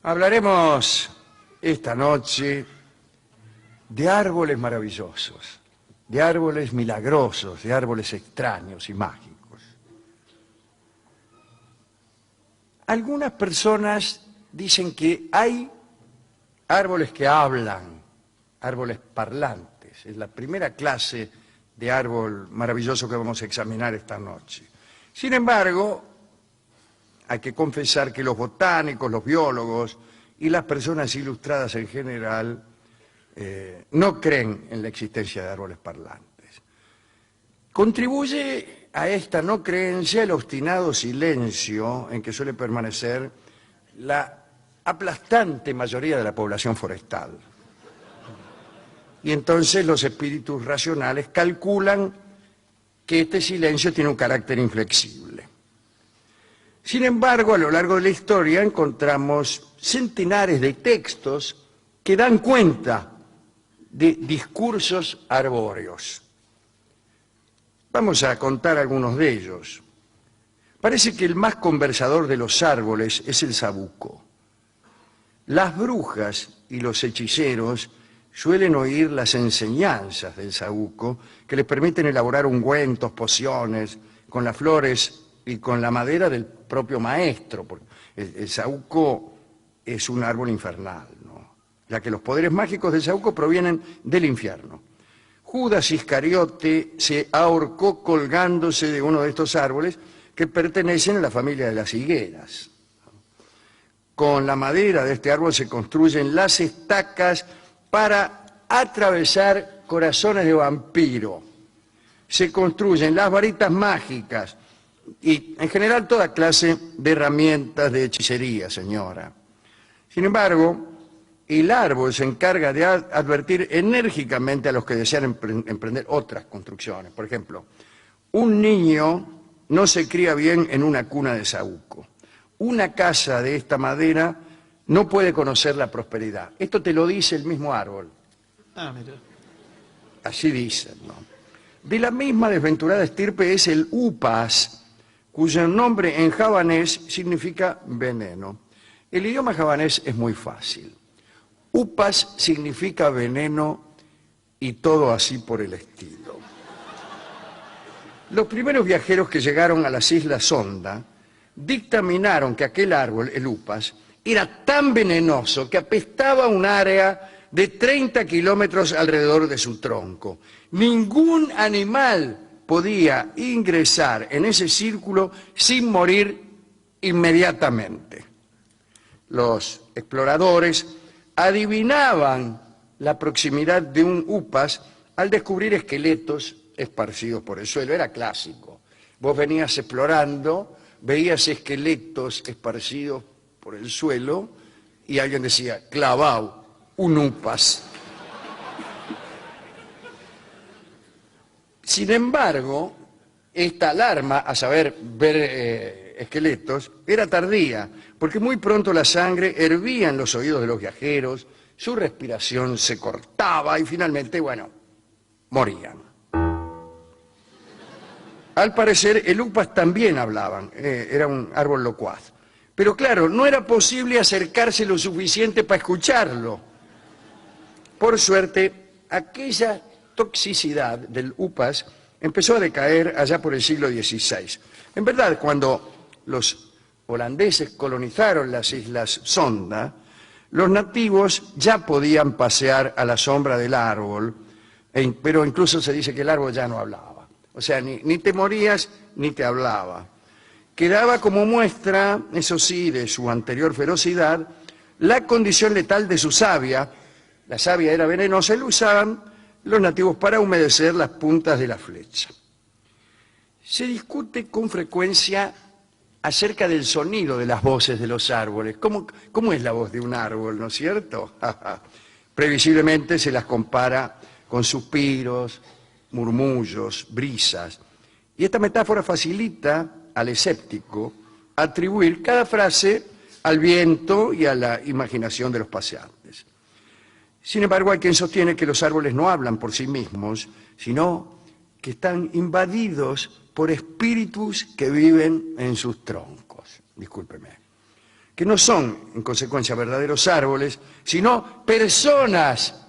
Hablaremos esta noche de árboles maravillosos, de árboles milagrosos, de árboles extraños y mágicos. Algunas personas dicen que hay árboles que hablan, árboles parlantes. Es la primera clase de árbol maravilloso que vamos a examinar esta noche. Sin embargo, hay que confesar que los botánicos, los biólogos y las personas ilustradas en general no creen en la existencia de árboles parlantes. Contribuye a esta no creencia el obstinado silencio en que suele permanecer la aplastante mayoría de la población forestal. Y entonces los espíritus racionales calculan que este silencio tiene un carácter inflexible. Sin embargo, a lo largo de la historia encontramos centenares de textos que dan cuenta de discursos arbóreos. Vamos a contar algunos de ellos. Parece que el más conversador de los árboles es el sabuco. Las brujas y los hechiceros suelen oír las enseñanzas del sabuco que les permiten elaborar ungüentos, pociones, con las flores y con la madera del propio maestro, porque el saúco es un árbol infernal, ¿no? Ya que los poderes mágicos del saúco provienen del infierno. Judas Iscariote se ahorcó colgándose de uno de estos árboles que pertenecen a la familia de las higueras. Con la madera de este árbol se construyen las estacas para atravesar corazones de vampiro. Se construyen las varitas mágicas y, en general, toda clase de herramientas de hechicería, señora. Sin embargo, el árbol se encarga de advertir enérgicamente a los que desean emprender otras construcciones. Por ejemplo, un niño no se cría bien en una cuna de saúco. Una casa de esta madera no puede conocer la prosperidad. Esto te lo dice el mismo árbol. Ah, mira. Así dicen, ¿no? De la misma desventurada estirpe es el upas, cuyo nombre en javanés significa veneno. El idioma javanés es muy fácil. Upas significa veneno y todo así por el estilo. Los primeros viajeros que llegaron a las Islas Sonda dictaminaron que aquel árbol, el upas, era tan venenoso que apestaba un área de 30 kilómetros alrededor de su tronco. Ningún animal podía ingresar en ese círculo sin morir inmediatamente. Los exploradores adivinaban la proximidad de un upas al descubrir esqueletos esparcidos por el suelo. Era clásico. Vos venías explorando, veías esqueletos esparcidos por el suelo y alguien decía, clavao, un upas. Sin embargo, esta alarma, a saber, ver esqueletos, era tardía, porque muy pronto la sangre hervía en los oídos de los viajeros, su respiración se cortaba y finalmente, bueno, morían. Al parecer, el upas también hablaban, era un árbol locuaz. Pero claro, no era posible acercarse lo suficiente para escucharlo. Por suerte, aquella toxicidad del upas empezó a decaer allá por el siglo XVI. En verdad, cuando los holandeses colonizaron las Islas Sonda, los nativos ya podían pasear a la sombra del árbol, pero incluso se dice que el árbol ya no hablaba. O sea, ni te morías ni te hablaba. Quedaba como muestra, eso sí, de su anterior ferocidad, la condición letal de su savia. La savia era venenosa y lo usaban los nativos para humedecer las puntas de la flecha. Se discute con frecuencia acerca del sonido de las voces de los árboles. ¿Cómo es la voz de un árbol, no es cierto? Previsiblemente se las compara con suspiros, murmullos, brisas. Y esta metáfora facilita al escéptico atribuir cada frase al viento y a la imaginación de los paseantes. Sin embargo, hay quien sostiene que los árboles no hablan por sí mismos, sino que están invadidos por espíritus que viven en sus troncos. Discúlpeme. que no son, en consecuencia, verdaderos árboles, sino personas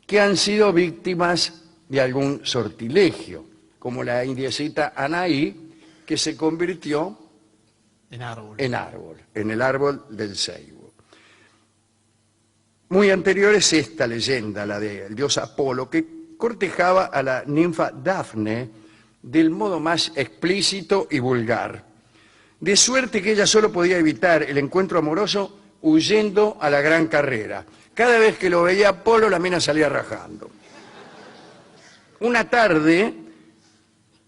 que han sido víctimas de algún sortilegio, como la indiecita Anaí, que se convirtió en el árbol del ceibo. Muy anterior es esta leyenda, la del dios Apolo, que cortejaba a la ninfa Dafne del modo más explícito y vulgar, de suerte que ella solo podía evitar el encuentro amoroso huyendo a la gran carrera. Cada vez que lo veía Apolo, la mina salía rajando. Una tarde,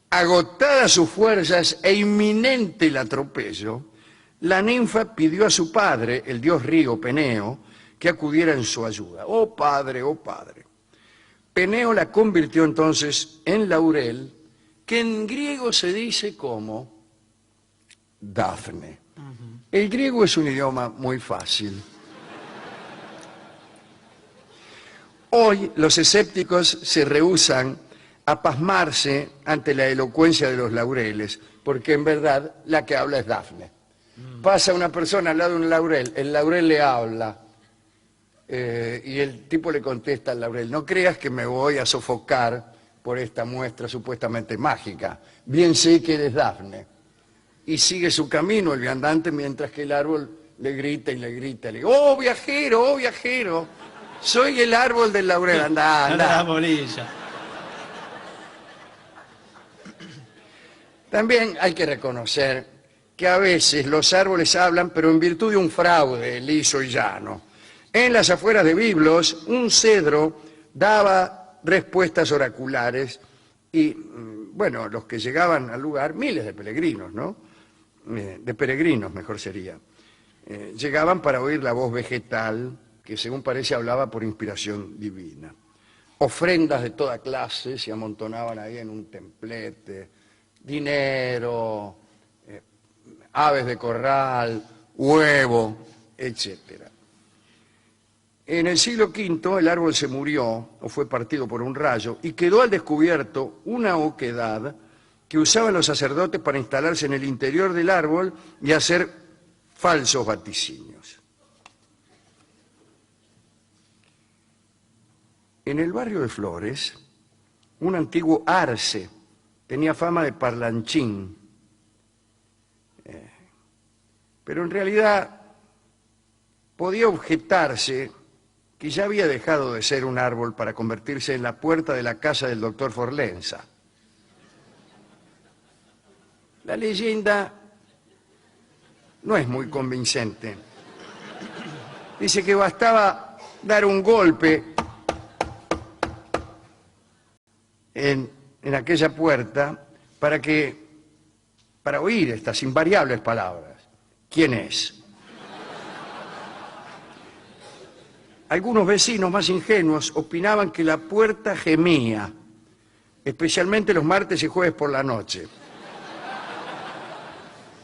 agotadas sus fuerzas e inminente el atropello, la ninfa pidió a su padre, el dios río Peneo, que acudiera en su ayuda. ¡Oh padre, oh padre! Peneo la convirtió entonces en laurel, que en griego se dice como Dafne. El griego es un idioma muy fácil. Hoy los escépticos se rehúsan a pasmarse ante la elocuencia de los laureles, porque en verdad la que habla es Dafne. Pasa una persona al lado de un laurel, el laurel le habla, y el tipo le contesta al laurel: no creas que me voy a sofocar por esta muestra supuestamente mágica, bien sé que eres Dafne. Y sigue su camino el viandante mientras que el árbol le grita y le grita, le dice: oh viajero, soy el árbol del laurel, anda, anda. La bolilla. También hay que reconocer que a veces los árboles hablan, pero en virtud de un fraude liso y llano. En las afueras de Biblos, un cedro daba respuestas oraculares y, bueno, los que llegaban al lugar, miles de peregrinos, ¿no? De peregrinos, mejor sería. Llegaban para oír la voz vegetal, que según parece hablaba por inspiración divina. Ofrendas de toda clase se amontonaban ahí en un templete, dinero, aves de corral, huevo, etcétera. En el siglo V el árbol se murió o fue partido por un rayo y quedó al descubierto una oquedad que usaban los sacerdotes para instalarse en el interior del árbol y hacer falsos vaticinios. En el barrio de Flores, un antiguo arce tenía fama de parlanchín, pero en realidad podía objetarse que ya había dejado de ser un árbol para convertirse en la puerta de la casa del doctor Forlenza. La leyenda no es muy convincente. Dice que bastaba dar un golpe en aquella puerta para oír estas invariables palabras. ¿Quién es? Algunos vecinos más ingenuos opinaban que la puerta gemía, especialmente los martes y jueves por la noche.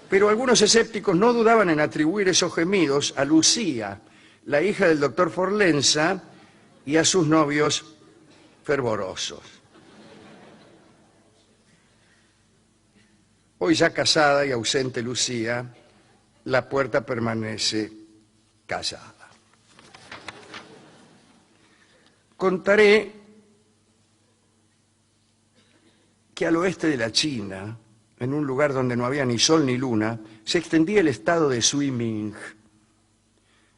Pero algunos escépticos no dudaban en atribuir esos gemidos a Lucía, la hija del doctor Forlenza, y a sus novios fervorosos. Hoy ya casada y ausente Lucía, la puerta permanece callada. Contaré que al oeste de la China, en un lugar donde no había ni sol ni luna, se extendía el estado de Suiming.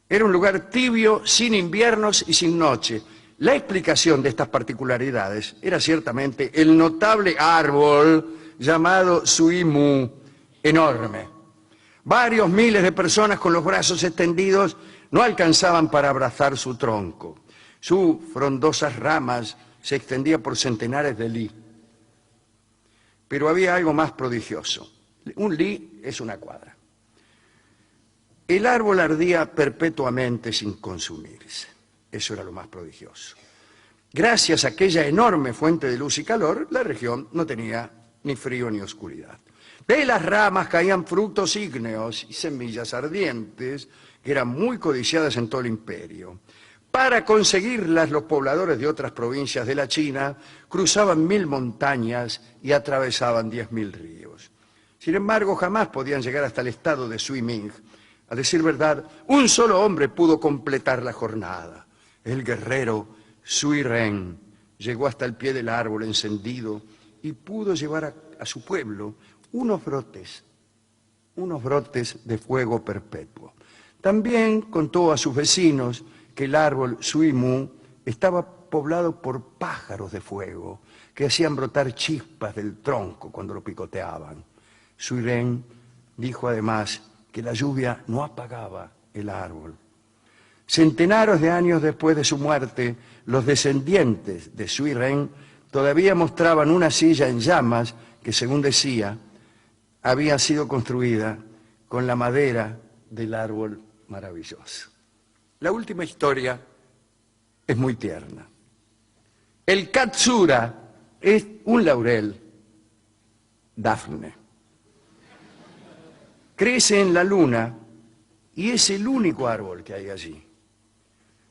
Era un lugar tibio, sin inviernos y sin noche. La explicación de estas particularidades era ciertamente el notable árbol llamado Suimu, enorme. Varios miles de personas con los brazos extendidos no alcanzaban para abrazar su tronco. Sus frondosas ramas se extendían por centenares de li. Pero había algo más prodigioso. Un li es una cuadra. El árbol ardía perpetuamente sin consumirse. Eso era lo más prodigioso. Gracias a aquella enorme fuente de luz y calor, la región no tenía ni frío ni oscuridad. De las ramas caían frutos ígneos y semillas ardientes que eran muy codiciadas en todo el imperio. Para conseguirlas, los pobladores de otras provincias de la China cruzaban 1000 montañas y atravesaban 10.000 ríos. Sin embargo, jamás podían llegar hasta el estado de Suiming, A decir verdad, un solo hombre pudo completar la jornada. El guerrero Sui Ren llegó hasta el pie del árbol encendido y pudo llevar a su pueblo unos brotes de fuego perpetuo. También contó a sus vecinos que el árbol Sui Mu estaba poblado por pájaros de fuego que hacían brotar chispas del tronco cuando lo picoteaban. Sui Ren dijo además que la lluvia no apagaba el árbol. Centenares de años después de su muerte, los descendientes de Sui Ren todavía mostraban una silla en llamas que, según decía, había sido construida con la madera del árbol maravilloso. La última historia es muy tierna. El katsura es un laurel, Dafne. Crece en la luna y es el único árbol que hay allí.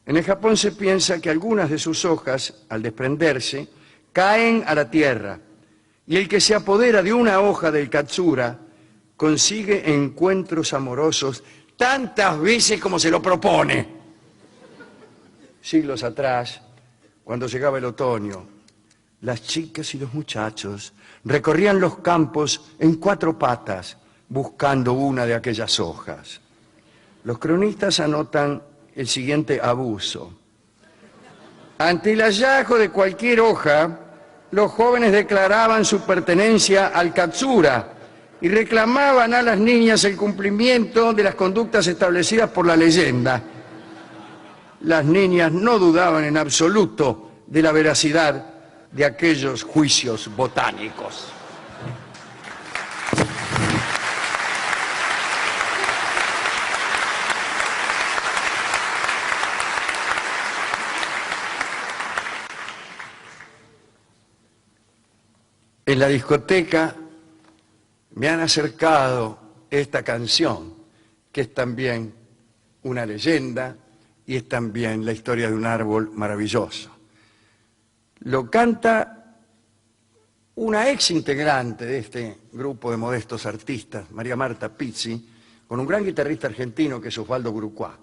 En el Japón se piensa que algunas de sus hojas, al desprenderse, caen a la tierra y el que se apodera de una hoja del katsura consigue encuentros amorosos tantas veces como se lo propone. Siglos atrás, cuando llegaba el otoño, las chicas y los muchachos recorrían los campos en 4 patas buscando una de aquellas hojas. Los cronistas anotan el siguiente abuso. Ante el hallazgo de cualquier hoja, los jóvenes declaraban su pertenencia al katsura y reclamaban a las niñas el cumplimiento de las conductas establecidas por la leyenda. Las niñas no dudaban en absoluto de la veracidad de aquellos juicios botánicos. En la discoteca me han acercado esta canción, que es también una leyenda y es también la historia de un árbol maravilloso. Lo canta una ex integrante de este grupo de modestos artistas, María Marta Pizzi, con un gran guitarrista argentino que es Osvaldo Grucuá.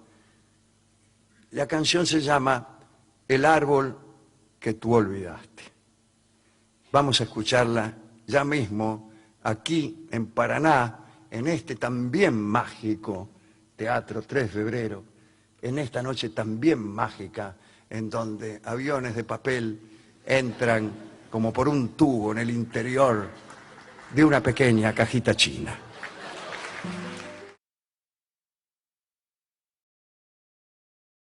La canción se llama El árbol que tú olvidaste. Vamos a escucharla ya mismo aquí en Paraná, en este también mágico Teatro 3 de Febrero, en esta noche también mágica, en donde aviones de papel entran como por un tubo en el interior de una pequeña cajita china.